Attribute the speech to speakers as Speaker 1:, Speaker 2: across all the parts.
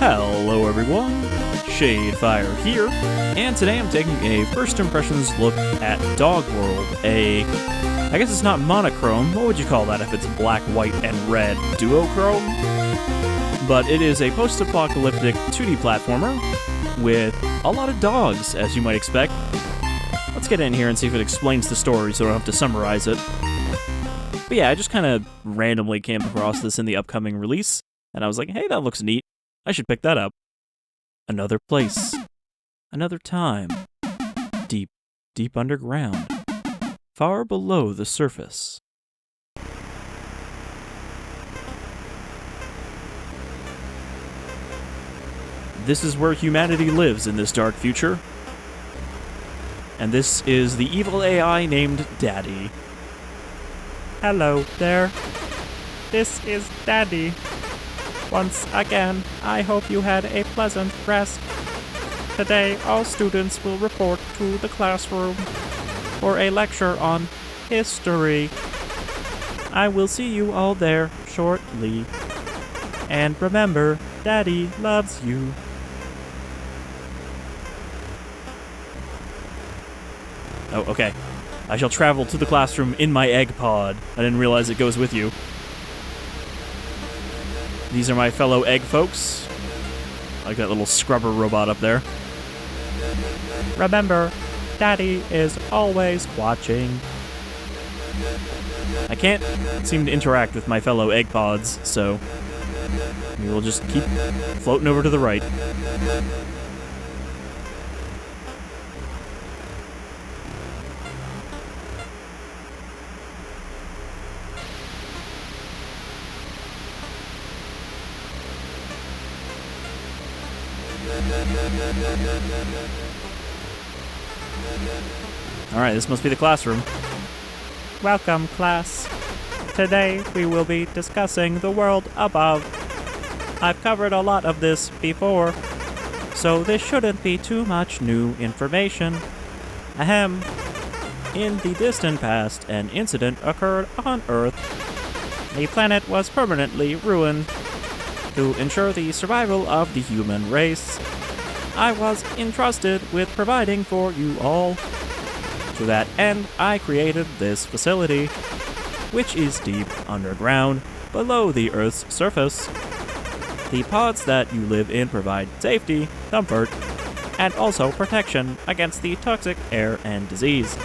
Speaker 1: Hello everyone, Shadefire here, and today I'm taking a first impressions look at Dogworld, I guess it's not monochrome, what would you call that if it's black, white, and red? Duochrome? But it is a post-apocalyptic 2D platformer with a lot of dogs, as you might expect. Let's get in here and see if it explains the story so I don't have to summarize it. But yeah, I just kind of randomly came across this in the upcoming release, and I was like, hey, that looks neat. I should pick that up. Another place. Another time. Deep, deep underground. Far below the surface. This is where humanity lives in this dark future. And this is the evil AI named Daddy.
Speaker 2: Hello there. This is Daddy. Once again, I hope you had a pleasant rest. Today, all students will report to the classroom for a lecture on history. I will see you all there shortly. And remember, Daddy loves you.
Speaker 1: Oh, okay. I shall travel to the classroom in my egg pod. I didn't realize it goes with you. These are my fellow egg folks. I like that little scrubber robot up there.
Speaker 2: Remember, Daddy is always watching.
Speaker 1: I can't seem to interact with my fellow egg pods, so we will just keep floating over to the right. Alright, this must be the classroom.
Speaker 2: Welcome, class. Today, we will be discussing the world above. I've covered a lot of this before, so this shouldn't be too much new information. Ahem.
Speaker 1: In the distant past, an incident occurred on Earth.
Speaker 2: The planet was permanently ruined.
Speaker 1: To ensure the survival of the human race,
Speaker 2: I was entrusted with providing for you all.
Speaker 1: To that end, I created this facility, which is deep underground, below the Earth's surface. The pods that you live in provide safety, comfort,
Speaker 2: and also protection against the toxic air and disease.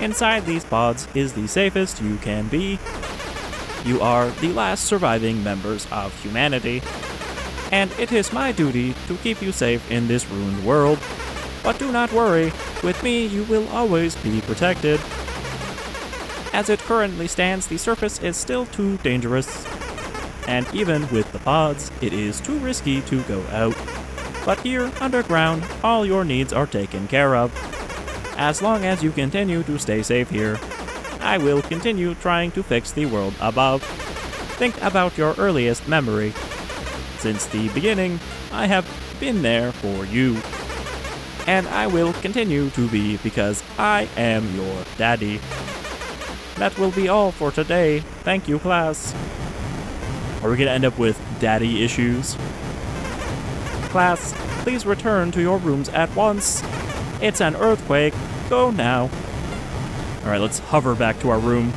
Speaker 1: Inside these pods is the safest you can be. You are the last surviving members of humanity, and it is my duty to keep you safe in this ruined world. But do not worry, with me you will always be protected. As it currently stands, the surface is still too dangerous, and even with the pods, it is too risky to go out. But here, underground, all your needs are taken care of. As long as you continue to stay safe here, I will continue trying to fix the world above. Think about your earliest memory. Since the beginning, I have been there for you. And I will continue to be because I am your daddy. That will be all for today. Thank you, class. Are we going to end up with daddy issues?
Speaker 2: Class, please return to your rooms at once. It's an earthquake. Go now.
Speaker 1: Alright, let's hover back to our room.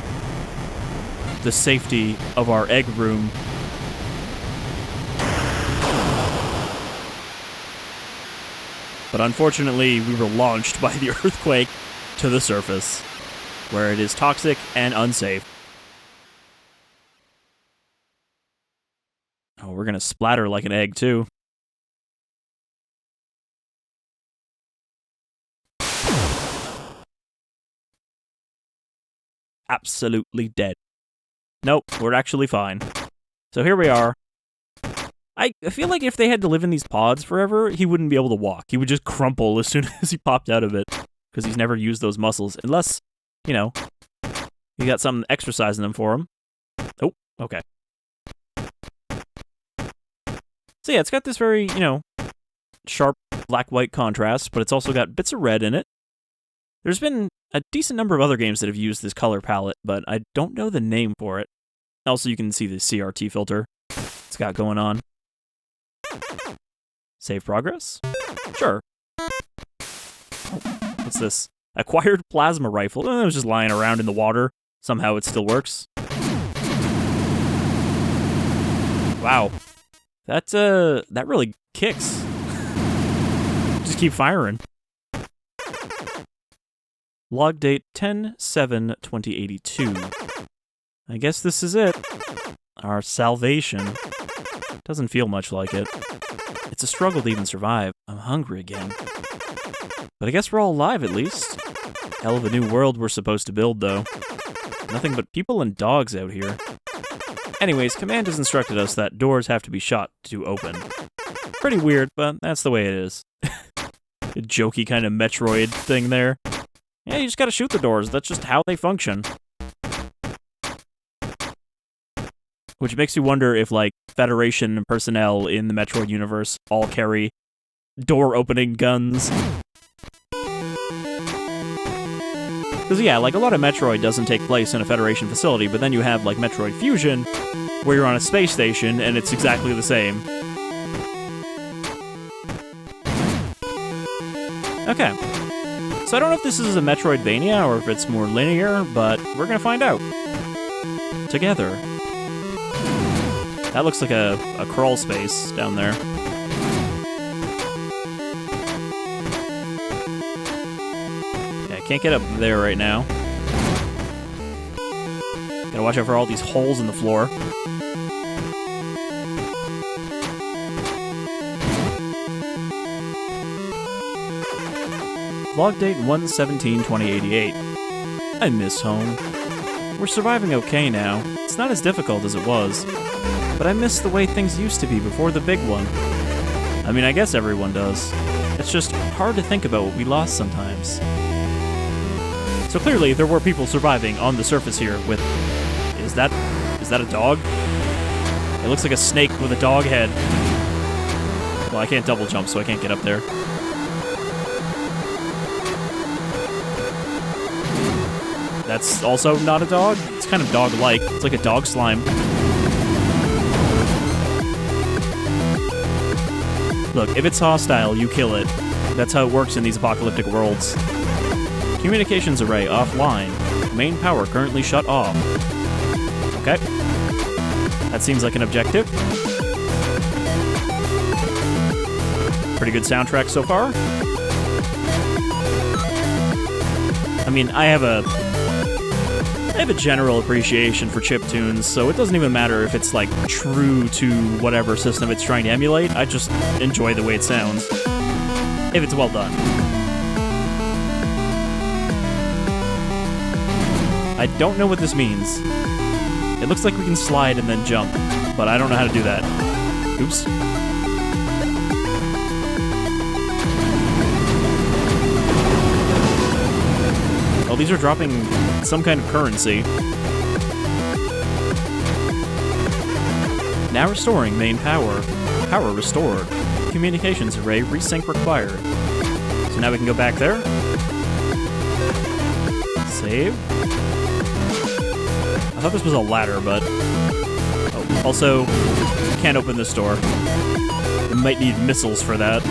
Speaker 1: The safety of our egg room. But unfortunately, we were launched by the earthquake to the surface, where it is toxic and unsafe. Oh, we're gonna splatter like an egg, too. Absolutely dead. Nope, we're actually fine. So here we are. I feel like if they had to live in these pods forever, he wouldn't be able to walk. He would just crumple as soon as he popped out of it, because he's never used those muscles, unless, you know, you got something exercising them for him. Oh, okay. So yeah, it's got this very, you know, sharp black-white contrast, but it's also got bits of red in it. There's been a decent number of other games that have used this color palette, but I don't know the name for it. Also, you can see the CRT filter it's got going on. Save progress? Sure. What's this? Acquired plasma rifle. It was just lying around in the water. Somehow it still works. Wow. That really kicks. Just keep firing. Log date 10/7/2082. I guess this is it. Our salvation. Doesn't feel much like it. It's a struggle to even survive. I'm hungry again. But I guess we're all alive at least. Hell of a new world we're supposed to build, though. Nothing but people and dogs out here. Anyways, Command has instructed us that doors have to be shot to open. Pretty weird, but that's the way it is. A jokey kind of Metroid thing there. Yeah, you just gotta shoot the doors. That's just how they function. Which makes you wonder if, like, Federation personnel in the Metroid universe all carry door-opening guns. Because, yeah, like, a lot of Metroid doesn't take place in a Federation facility, but then you have, like, Metroid Fusion, where you're on a space station, and it's exactly the same. Okay. So I don't know if this is a Metroidvania, or if it's more linear, but we're gonna find out. Together. That looks like a crawl space down there. Yeah, I can't get up there right now. Gotta watch out for all these holes in the floor. Log date 1/17/2088. I miss home. We're surviving okay now. It's not as difficult as it was. But I miss the way things used to be before the big one. I mean, I guess everyone does. It's just hard to think about what we lost sometimes. So clearly, there were people surviving on the surface here with... Is that a dog? It looks like a snake with a dog head. Well, I can't double jump, so I can't get up there. That's also not a dog? It's kind of dog-like. It's like a dog slime. Look, if it's hostile, you kill it. That's how it works in these apocalyptic worlds. Communications array offline. Main power currently shut off. Okay. That seems like an objective. Pretty good soundtrack so far. I mean, I have a general appreciation for chiptunes, so it doesn't even matter if it's, like, true to whatever system it's trying to emulate. I just enjoy the way it sounds. If it's well done. I don't know what this means. It looks like we can slide and then jump, but I don't know how to do that. Oops. Oh, these are dropping some kind of currency. Now restoring main power. Power restored. Communications array resync required. So now we can go back there. Save. I thought this was a ladder, but... Oh, also, can't open this door. We might need missiles for that.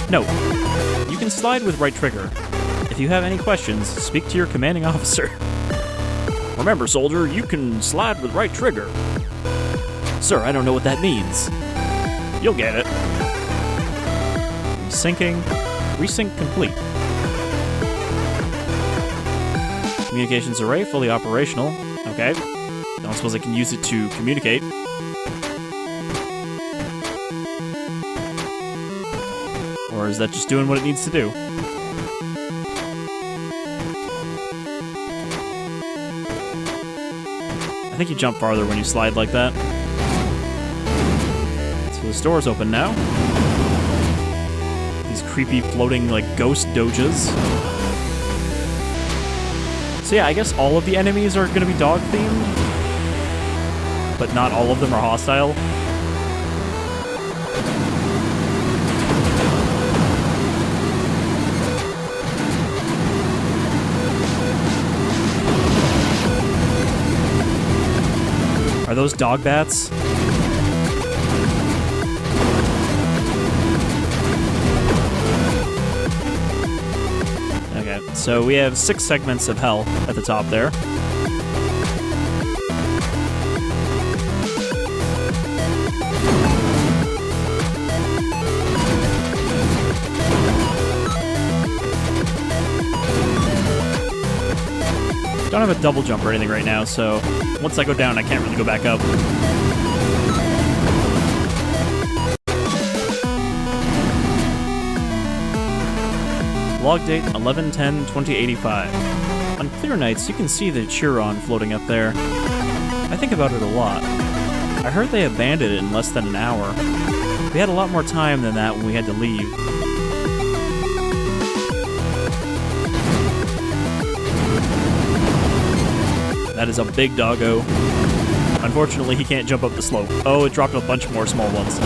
Speaker 1: No. You can slide with right trigger. If you have any questions, speak to your commanding officer. Remember, soldier, you can slide with right trigger. Sir, I don't know what that means. You'll get it. Syncing. Resync complete. Communications array fully operational. Okay. Don't suppose I can use it to communicate. Or is that just doing what it needs to do? I think you jump farther when you slide like that. So this door's open now. These creepy floating, like, ghost dojas. So yeah, I guess all of the enemies are gonna be dog-themed. But not all of them are hostile. those dog bats? Okay, so we have 6 segments of hell at the top there. Don't have a double jump or anything right now, so once I go down, I can't really go back up. Log date 11/10/2085. On clear nights, you can see the Chiron floating up there. I think about it a lot. I heard they abandoned it in less than an hour. We had a lot more time than that when we had to leave. That is a big doggo. Unfortunately, he can't jump up the slope. Oh, it dropped a bunch more small ones.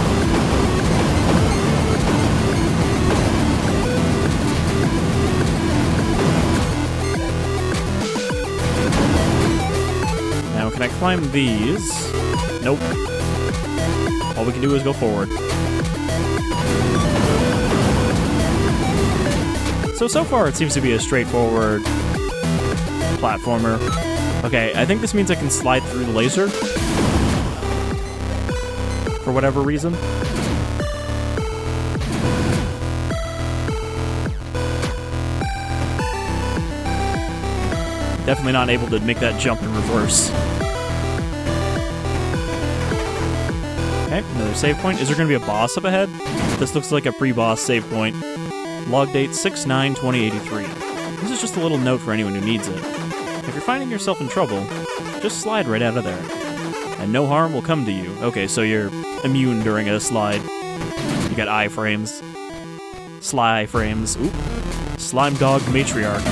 Speaker 1: Now, can I climb these? Nope. All we can do is go forward. So far it seems to be a straightforward platformer. Okay, I think this means I can slide through the laser. For whatever reason. Definitely not able to make that jump in reverse. Okay, another save point. Is there going to be a boss up ahead? This looks like a pre-boss save point. Log date 6/9/2083. This is just a little note for anyone who needs it. If you're finding yourself in trouble, just slide right out of there. And no harm will come to you. Okay, so you're immune during a slide. You got iframes. Sly frames. Oop. Slimedog matriarch.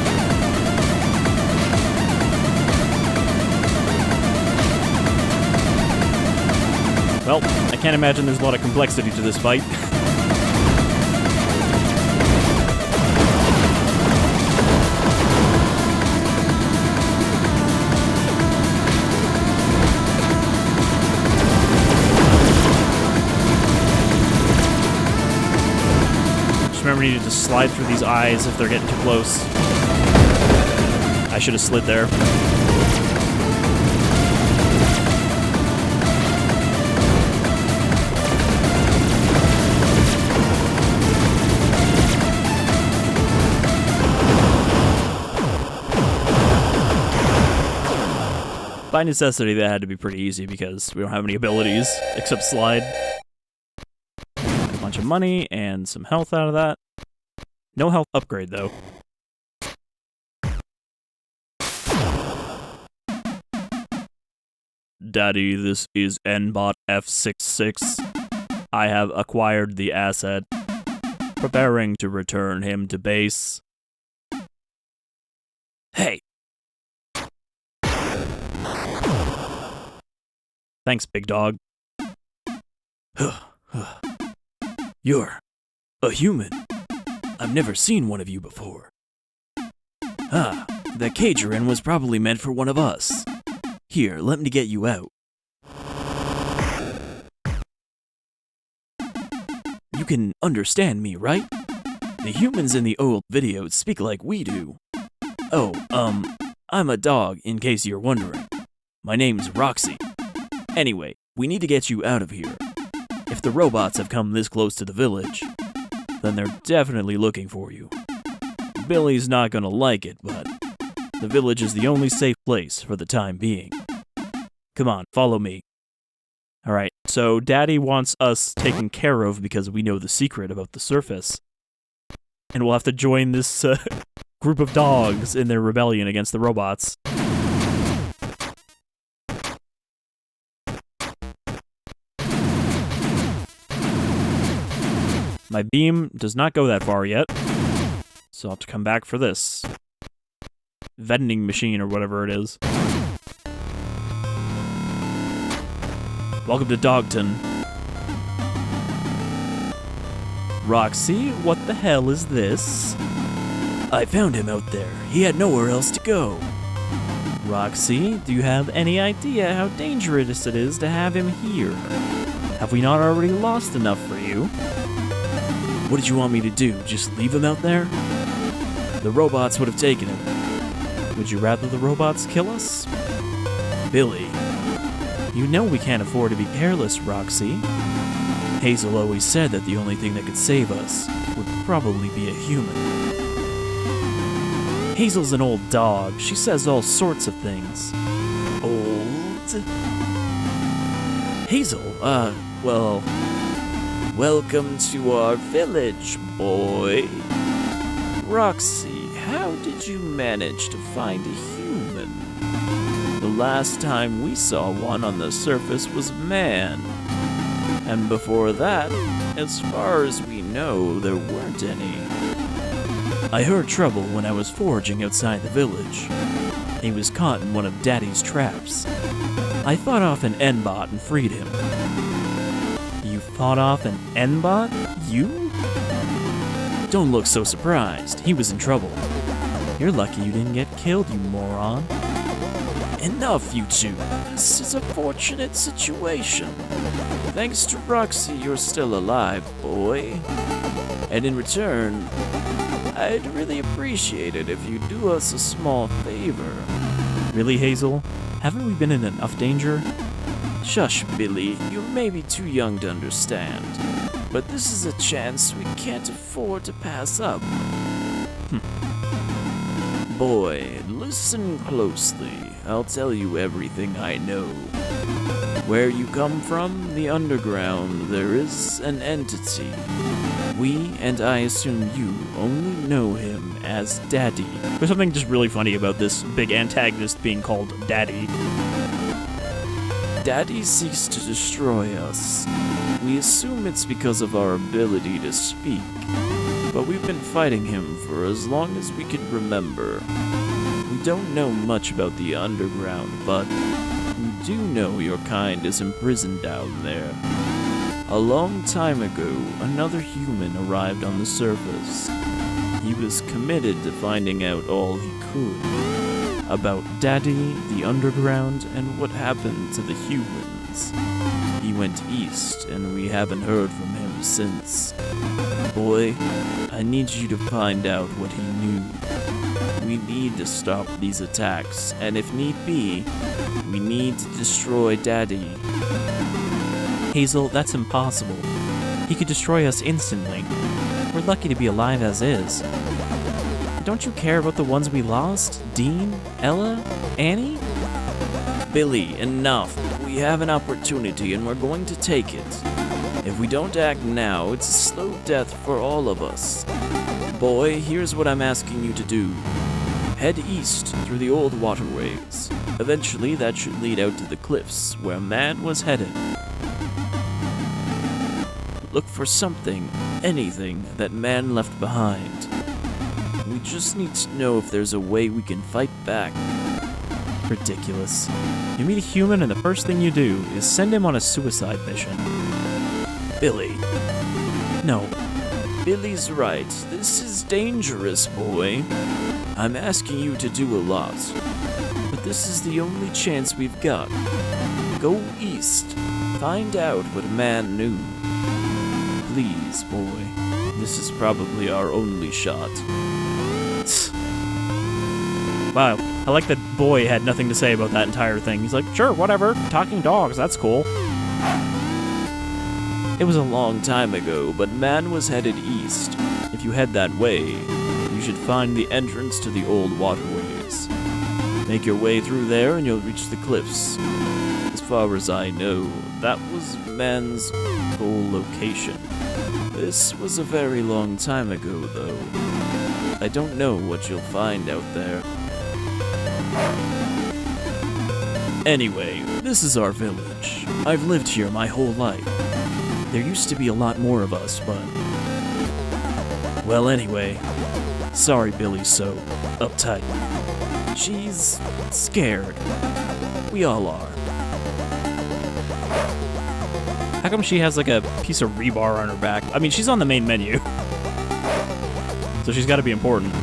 Speaker 1: Well, I can't imagine there's a lot of complexity to this fight. Remember, I needed to slide through these eyes if they're getting too close. I should have slid there. By necessity, that had to be pretty easy because we don't have any abilities except slide. A bunch of money and some health out of that. No health upgrade, though. Daddy, this is Nbot F66. I have acquired the asset. Preparing to return him to base. Hey! Thanks, big dog. You're a human. I've never seen one of you before. Ah, the cage you're in was probably meant for one of us. Here, let me get you out. You can understand me, right? The humans in the old videos speak like we do. Oh, I'm a dog, in case you're wondering. My name's Roxy. Anyway, we need to get you out of here. If the robots have come this close to the village, then they're definitely looking for you. Billy's not gonna like it, but the village is the only safe place for the time being. Come on, follow me. Alright, so Daddy wants us taken care of because we know the secret about the surface. And we'll have to join this group of dogs in their rebellion against the robots. My beam does not go that far yet, so I'll have to come back for this. Vending machine or whatever it is. Welcome to Dogton. Roxy, what the hell is this? I found him out there. He had nowhere else to go. Roxy, do you have any idea how dangerous it is to have him here? Have we not already lost enough for you? What did you want me to do? Just leave him out there? The robots would have taken him. Would you rather the robots kill us? Billy, you know we can't afford to be careless, Roxy. Hazel always said that the only thing that could save us would probably be a human. Hazel's an old dog. She says all sorts of things. Old? Hazel, well, welcome to our village, boy. Roxy, how did you manage to find a human? The last time we saw one on the surface was man. And before that, as far as we know, there weren't any. I heard trouble when I was foraging outside the village. He was caught in one of Daddy's traps. I fought off an N-bot and freed him. You fought off an N-bot? You? Don't look so surprised. He was in trouble. You're lucky you didn't get killed, you moron. Enough, you two. This is a fortunate situation. Thanks to Roxy, you're still alive, boy. And in return, I'd really appreciate it if you'd do us a small favor. Really, Hazel? Haven't we been in enough danger? Shush, Billy. You may be too young to understand. But this is a chance we can't afford to pass up. Boy, listen closely. I'll tell you everything I know. Where you come from, the underground, there is an entity. We, and I assume you, only know him as Daddy.
Speaker 2: There's something just really funny about this big antagonist being called Daddy.
Speaker 1: Daddy seeks to destroy us. We assume it's because of our ability to speak, but we've been fighting him for as long as we can remember. We don't know much about the underground, but we do know your kind is imprisoned down there. A long time ago, another human arrived on the surface. He was committed to finding out all he could about Daddy, the underground, and what happened to the humans. He went east, and we haven't heard from him since. Boy, I need you to find out what he knew. We need to stop these attacks, and if need be, we need to destroy Daddy.
Speaker 2: Hazel, that's impossible. He could destroy us instantly. We're lucky to be alive as is. Don't you care about the ones we lost? Dean? Ella? Annie?
Speaker 1: Billy, enough. We have an opportunity and we're going to take it. If we don't act now, it's a slow death for all of us. Boy, here's what I'm asking you to do. Head east through the old waterways. Eventually, that should lead out to the cliffs where man was headed. Look for something, anything, that man left behind. We just need to know if there's a way we can fight back.
Speaker 2: Ridiculous. You meet a human and the first thing you do is send him on a suicide mission.
Speaker 1: Billy.
Speaker 2: No.
Speaker 1: Billy's right. This is dangerous, boy. I'm asking you to do a lot. But this is the only chance we've got. Go east. Find out what man knew. Please, boy. This is probably our only shot.
Speaker 2: Wow, I like that boy had nothing to say about that entire thing. He's like, sure, whatever, talking dogs, that's cool.
Speaker 1: It was a long time ago, but man was headed east. If you head that way, you should find the entrance to the old waterways. Make your way through there and you'll reach the cliffs. As far as I know, that was man's goal location. This was a very long time ago, though. I don't know what you'll find out there. Anyway, this is our village. I've lived here my whole life. There used to be a lot more of us, but... Well, anyway, sorry Billy's so uptight. She's scared. We all are.
Speaker 2: How come she has like a piece of rebar on her back? I mean, she's on the main menu. So she's got to be important.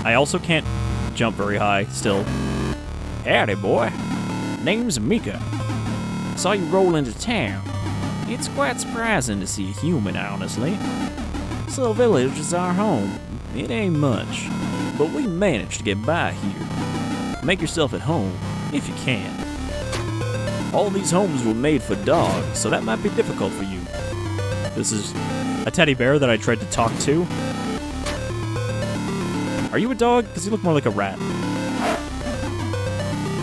Speaker 2: I also can't jump very high still.
Speaker 1: Howdy, boy. Name's Mika. Saw you roll into town. It's quite surprising to see a human, honestly. This little village is our home. It ain't much, but we managed to get by here. Make yourself at home, if you can. All these homes were made for dogs, so that might be difficult for you. This is a teddy bear that I tried to talk to. Are you a dog? Because you look more like a rat.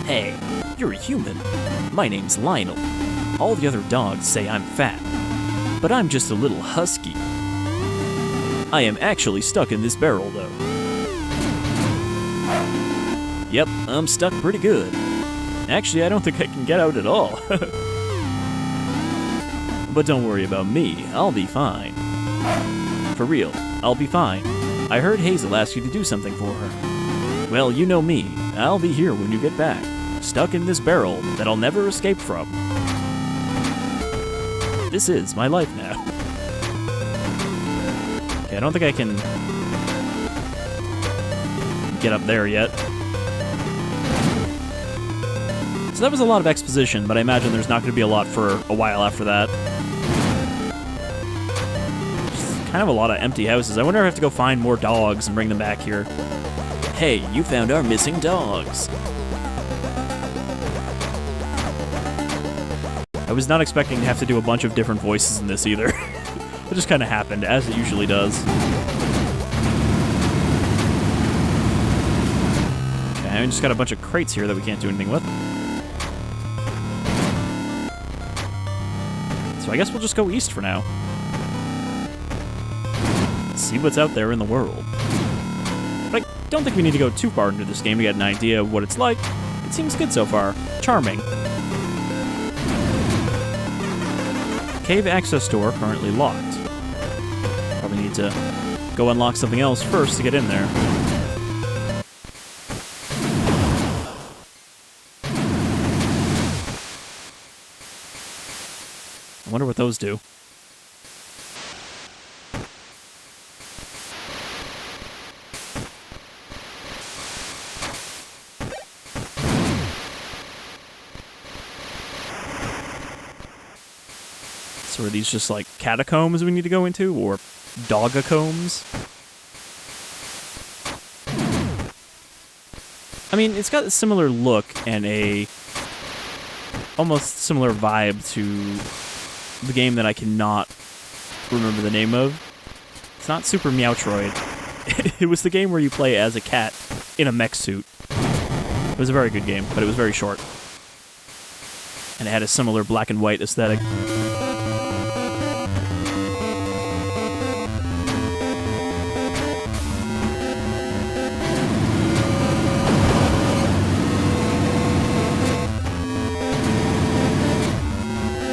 Speaker 1: Hey, you're a human. My name's Lionel. All the other dogs say I'm fat, but I'm just a little husky. I am actually stuck in this barrel, though. Yep, I'm stuck pretty good. Actually, I don't think I can get out at all. But don't worry about me, I'll be fine. For real, I'll be fine. I heard Hazel ask you to do something for her. Well, you know me, I'll be here when you get back, stuck in this barrel that I'll never escape from. This is my life now. Okay, I don't think I can get up there yet. So that was a lot of exposition, but I imagine there's not going to be a lot for a while after that. Just kind of a lot of empty houses. I wonder if I have to go find more dogs and bring them back here. Hey, you found our missing dogs. I was not expecting to have to do a bunch of different voices in this either. It just kind of happened, as it usually does. Okay, I just got a bunch of crates here that we can't do anything with. So I guess we'll just go east for now. See what's out there in the world. But I don't think we need to go too far into this game to get an idea of what it's like. It seems good so far. Charming. Cave access door currently locked. Probably need to go unlock something else first to get in there. I wonder what those do. So are these just like catacombs we need to go into, or dogacombs? I mean, it's got a similar look and a almost similar vibe to the game that I cannot remember the name of. It's not Super Meowtroid. It was the game where you play as a cat in a mech suit. It was a very good game, but it was very short. And it had a similar black and white aesthetic.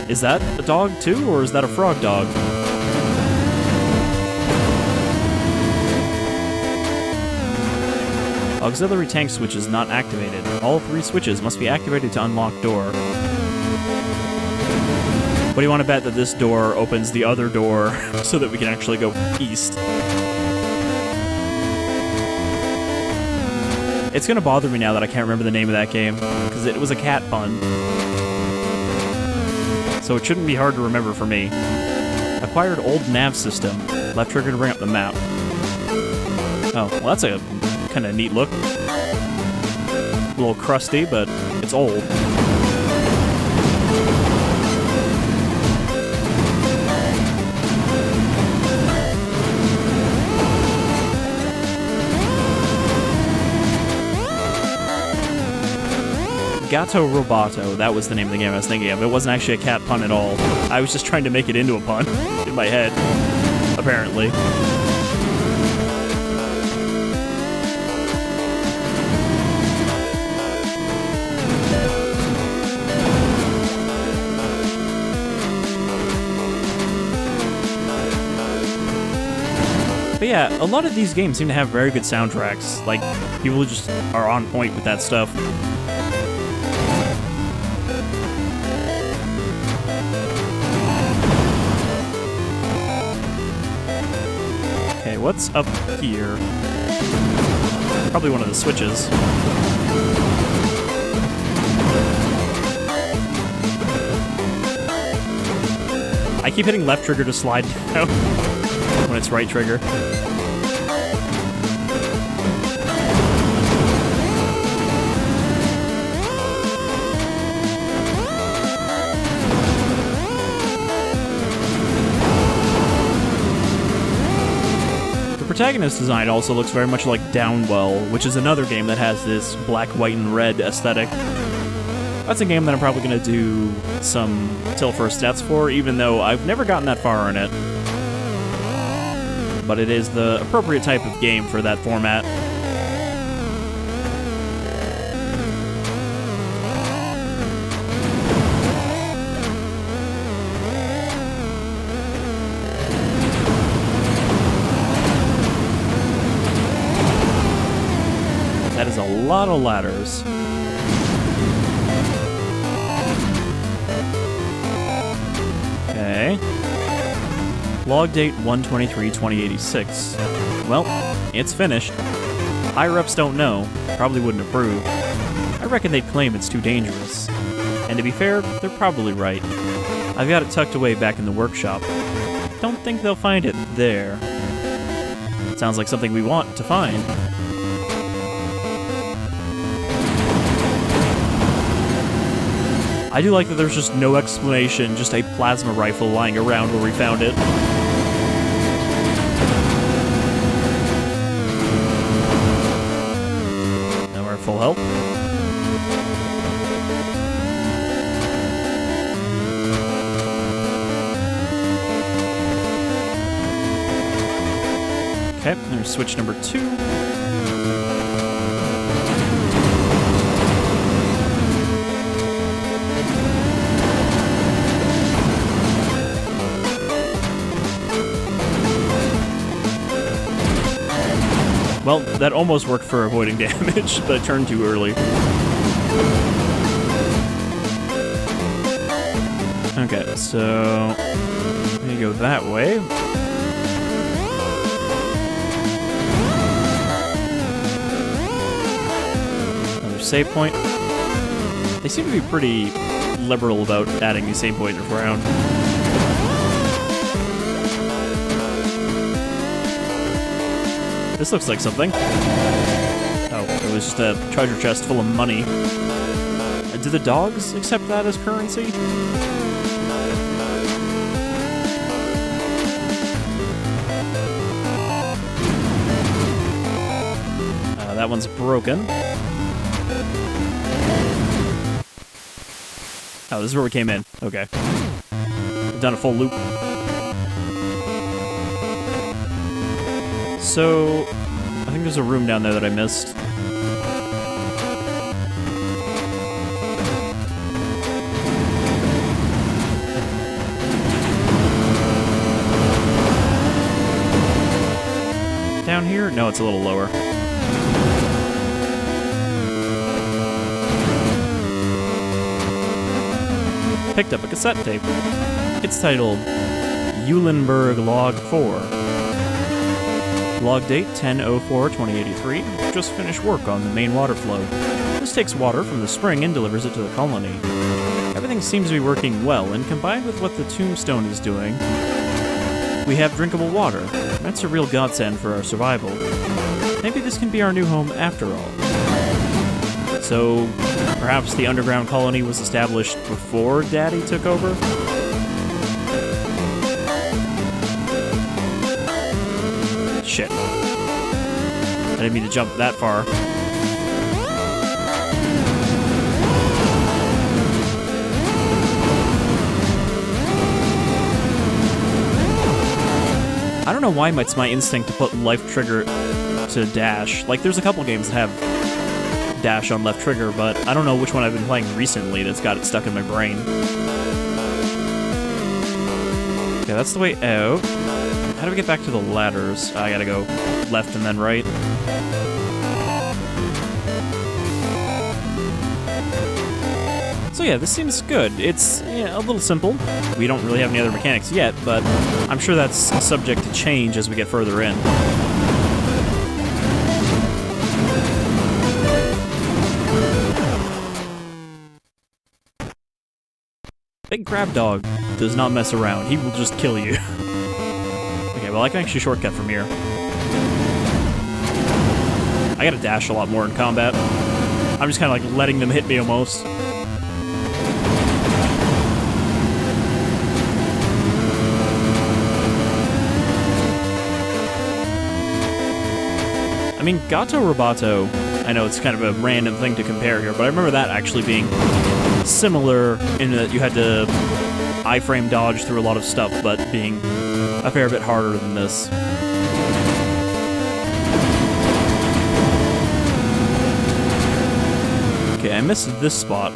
Speaker 1: Is that a dog too, or is that a frog dog? Auxiliary tank switch is not activated. All 3 switches must be activated to unlock door. What do you want to bet that this door opens the other door so that we can actually go east? It's gonna bother me now that I can't remember the name of that game, because it was a cat pun. So it shouldn't be hard to remember for me. Acquired old nav system. Left trigger to bring up the map. Oh, well that's a kind of neat look. A little crusty, but it's old. Gato Roboto, that was the name of the game I was thinking of. It wasn't actually a cat pun at all. I was just trying to make it into a pun in my head, apparently. But yeah, a lot of these games seem to have very good soundtracks. Like, people just are on point with that stuff. What's up here? Probably one of the switches. I keep hitting left trigger to slide down when it's right trigger. The protagonist design also looks very much like Downwell, which is another game that has this black, white, and red aesthetic. That's a game that I'm probably going to do some Till First Deaths for, even though I've never gotten that far in it. But it is the appropriate type of game for that format. That is a lot of ladders. Okay. Log date 1/23/2086. Well, it's finished. Higher-ups don't know. Probably wouldn't approve. I reckon they'd claim it's too dangerous. And to be fair, they're probably right. I've got it tucked away back in the workshop. Don't think they'll find it there. Sounds like something we want to find. I do like that there's just no explanation, just a plasma rifle lying around where we found it. Now we're at full health. Okay, there's switch number 2. Well, that almost worked for avoiding damage, but it turned too early. Okay, so you go that way. Another save point. They seem to be pretty liberal about adding these save points around. This looks like something. Oh, it was just a treasure chest full of money. Do the dogs accept that as currency? That one's broken. Oh, this is where we came in. Okay. We've done a full loop. So, I think there's a room down there that I missed. Down here? No, it's a little lower. Picked up a cassette tape. It's titled Eulenberg Log 4. Log date 10/04/2083. Just finished work on the main water flow. This takes water from the spring and delivers it to the colony. Everything seems to be working well, and combined with what the tombstone is doing, we have drinkable water. That's a real godsend for our survival. Maybe this can be our new home after all. So, perhaps the underground colony was established before Daddy took over? Shit. I didn't mean to jump that far. I don't know why it's my instinct to put left trigger to dash. Like, there's a couple games that have dash on left trigger, but I don't know which one I've been playing recently that's got it stuck in my brain. Okay, that's the way out. How do we get back to the ladders? I gotta go left and then right. So yeah, this seems good. It's a little simple. We don't really have any other mechanics yet, but I'm sure that's subject to change as we get further in. Big crab dog. does not mess around. He will just kill you. Okay, well, I can actually shortcut from here. I gotta dash a lot more in combat. I'm just kind of like letting them hit me almost. I mean, Gato Roboto, I know it's kind of a random thing to compare here, but I remember that actually being similar in that you had to iframe dodge through a lot of stuff, but being a fair bit harder than this. Okay, I missed this spot.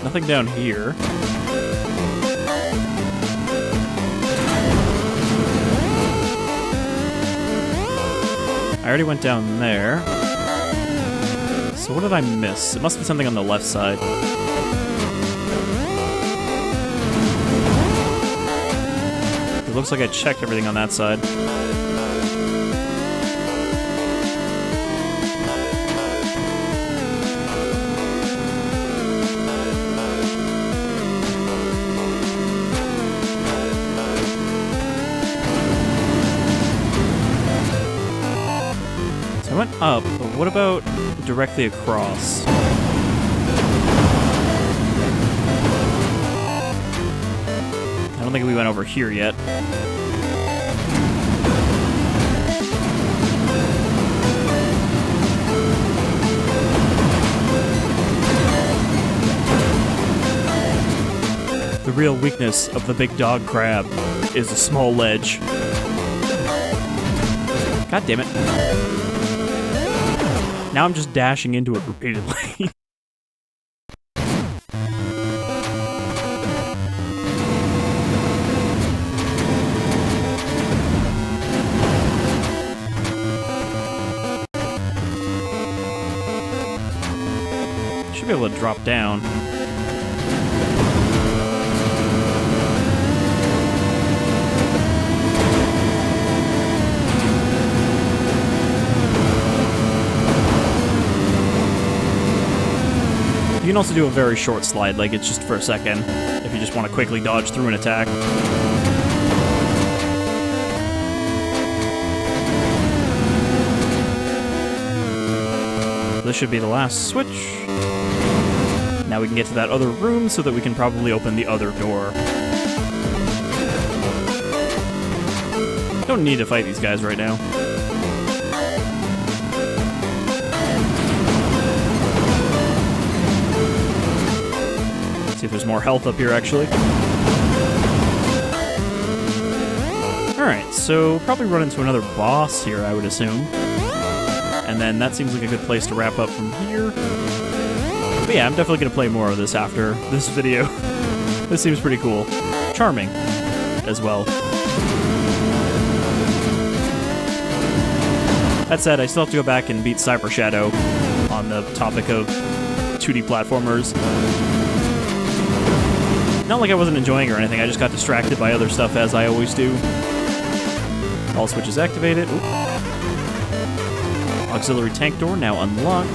Speaker 1: Nothing down here. I already went down there. So what did I miss? It must be something on the left side. It looks like I checked everything on that side. I went up, but what about directly across? I don't think we went over here yet. The real weakness of the big dog crab is a small ledge. God damn it. Now I'm just dashing into it repeatedly. Should be able to drop down. You can also do a very short slide, like it's just for a second, if you just want to quickly dodge through an attack. This should be the last switch. Now we can get to that other room so that we can probably open the other door. Don't need to fight these guys right now. See if there's more health up here, actually. Alright, so probably run into another boss here, I would assume. And then that seems like a good place to wrap up from here. But yeah, I'm definitely going to play more of this after this video. This seems pretty cool. Charming, as well. That said, I still have to go back and beat Cyber Shadow on the topic of 2D platformers. Not like I wasn't enjoying it or anything, I just got distracted by other stuff as I always do. All switches activated. Oop. Auxiliary tank door now unlocked.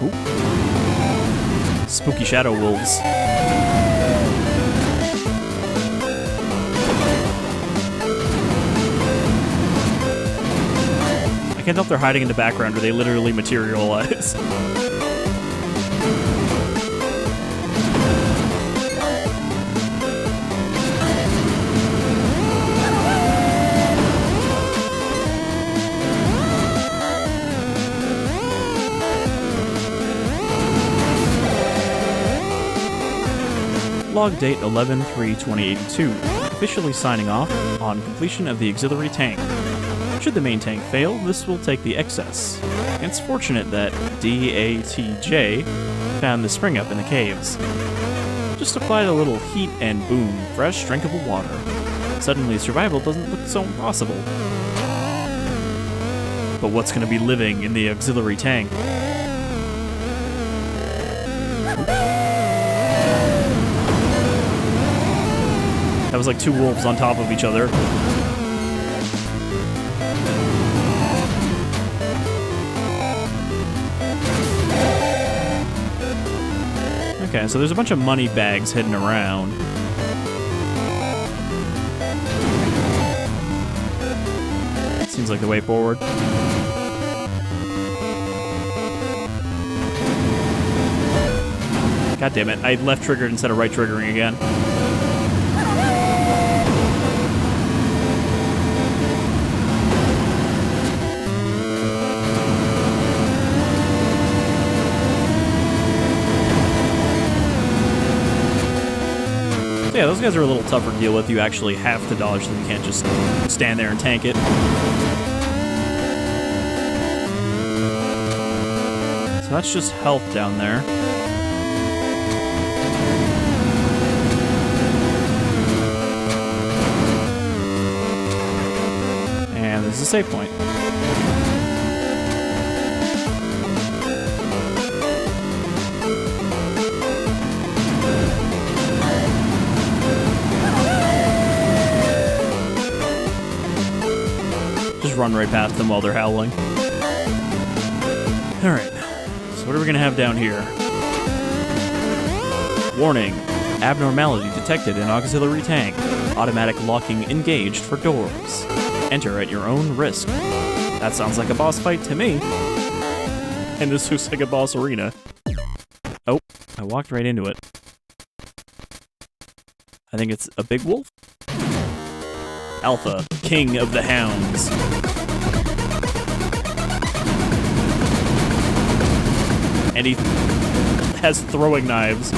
Speaker 1: Oop. Spooky shadow wolves. I can't tell if they're hiding in the background or they literally materialize. Log date 11/3/2082. Officially signing off on completion of the auxiliary tank. Should the main tank fail, this will take the excess. It's fortunate that DATJ found the spring up in the caves. Just applied a little heat and boom, fresh, drinkable water. Suddenly survival doesn't look so impossible. But what's going to be living in the auxiliary tank? That was like two wolves on top of each other. Okay, so there's a bunch of money bags hidden around. Seems like the way forward. God damn it, I left triggered instead of right triggering again. So yeah, those guys are a little tougher to deal with. You actually have to dodge them. You can't just stand there and tank it. So that's just health down there. And this is a save point. Just run right past them while they're howling. Alright, so what are we gonna have down here? Warning, abnormality detected in auxiliary tank. Automatic locking engaged for doors. Enter at your own risk. That sounds like a boss fight to me. And this looks like a boss arena. Oh, I walked right into it. I think it's a big wolf? Alpha, king of the hounds. And he has throwing knives.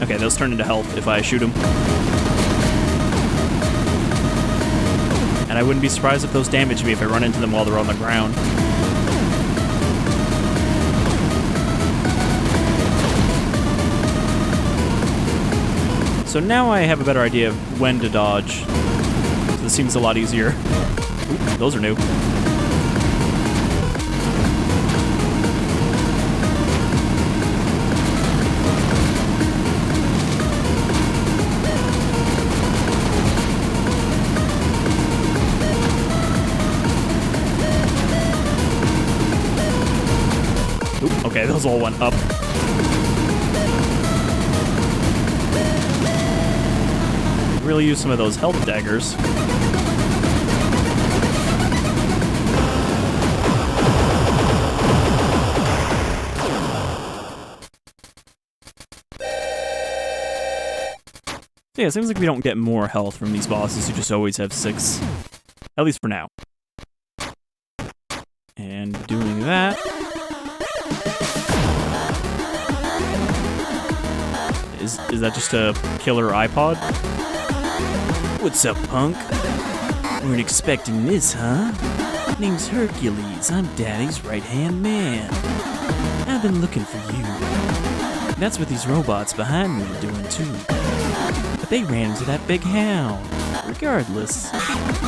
Speaker 1: Okay, those turn into health if I shoot him. And I wouldn't be surprised if those damage me if I run into them while they're on the ground. So now I have a better idea of when to dodge. So this seems a lot easier. Ooh, those are new. Ooh, okay, those all went up. Really use some of those health daggers. Yeah, it seems like we don't get more health from these bosses who just always have 6. At least for now. And doing that... Is that just a killer iPod? What's up, punk? Weren't expecting this, huh? Name's Hercules. I'm Daddy's right-hand man. I've been looking for you. That's what these robots behind me are doing, too. But they ran into that big hound. Regardless,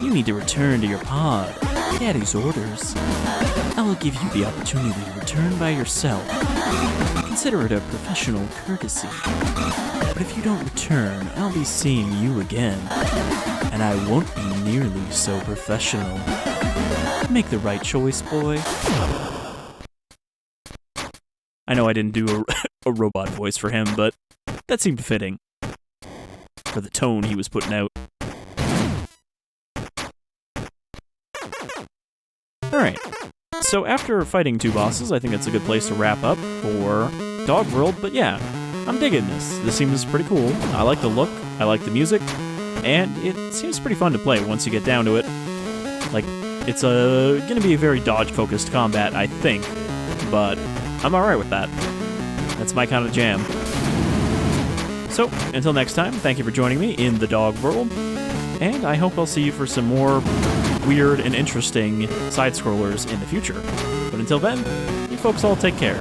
Speaker 1: you need to return to your pod. Daddy's orders. I will give you the opportunity to return by yourself. Consider it a professional courtesy. But if you don't return, I'll be seeing you again. And I won't be nearly so professional. Make the right choice, boy. I know I didn't do a robot voice for him, but that seemed fitting. For the tone he was putting out. Alright. So after fighting 2 bosses, I think it's a good place to wrap up for Dogworld, but yeah, I'm digging this. This seems pretty cool. I like the look, I like the music, and it seems pretty fun to play once you get down to it. Like, it's gonna be a very dodge-focused combat, I think, but I'm alright with that. That's my kind of jam. So, until next time, thank you for joining me in the Dogworld, and I hope I'll see you for some more weird and interesting side-scrollers in the future. But until then, you folks all take care.